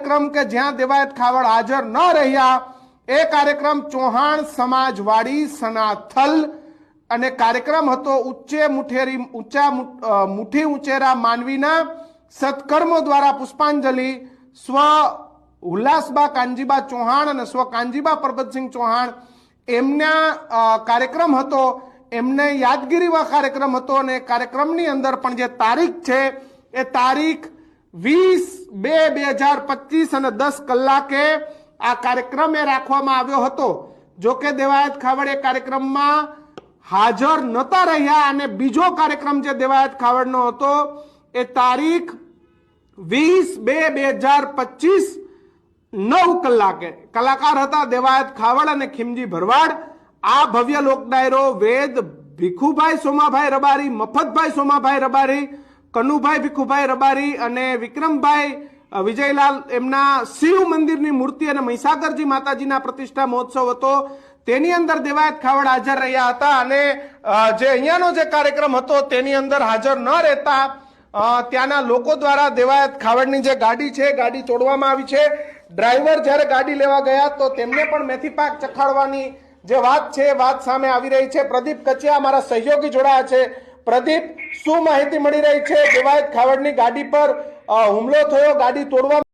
કાર્યક્રમ કે જ્યાં દેવાયત ખાવડ હાજર ન રહ્યા એ કાર્યક્રમ ચૌહાણ સમાજવાડી સનાથલ અને કાર્યક્રમ હતો મુઠ્ઠી ઉંચેરા માનવીના સત્કર્મો દ્વારા પુષ્પાંજલિ સ્વ ઉલ્લાસબા કાનજીબા ચૌહાણ અને સ્વ કાનજીબા પરબતસિંહ ચૌહાણ એમના કાર્યક્રમ હતો, એમને યાદગીરીવા કાર્યક્રમ હતો અને કાર્યક્રમની અંદર પણ જે તારીખ છે એ તારીખ 20/2/2025 અને 10 કલાકે આ કાર્યક્રમ એ રાખવામાં આવ્યો હતો। જો કે દેવાયત ખાવડ એ કાર્યક્રમમાં હાજર નહોતા રહ્યા અને બીજો કાર્યક્રમ જે દેવાયત ખાવડનો હતો એ તારીખ 20/2/2025 9 કલાકે કલાકાર હતા દેવાયત ખાવડ અને ખીમજી ભરવાડ। આ ભવ્ય લોક ડાયરો વેદ ભીખુભાઈ સોમાભાઈ રબારી, મફતભાઈ સોમાભાઈ રબારી, કનુભાઈ ભીખુભાઈ રબારી અને વિક્રમભાઈ વિજયલાલ એમના શિવ મંદિરની મૂર્તિ અને મહીસાગરજી માતાજીના પ્રતિષ્ઠા મહોત્સવ હતો, તેની અંદર દેવાયત ખાવડ હાજર રહ્યા હતા અને જે અહીંયાનો જે કાર્યક્રમ હતો તેની અંદર હાજર ન રહેતા ત્યાંના લોકો દ્વારા દેવાયત ખાવડની જે ગાડી છે ગાડી તોડવામાં આવી છે। ડ્રાઈવર જ્યારે ગાડી લેવા ગયા તો તેમને પણ મેથી પાક ચખાડવાની જે વાત છે વાત સામે આવી રહી છે। પ્રદીપ કચિયા અમારા સહયોગી જોડાયા છે। પ્રદીપ, શું માહિતી મળી રહી છે? દેવાયત ખાવડની ગાડી પર હુમલો થયો, ગાડી તોડવા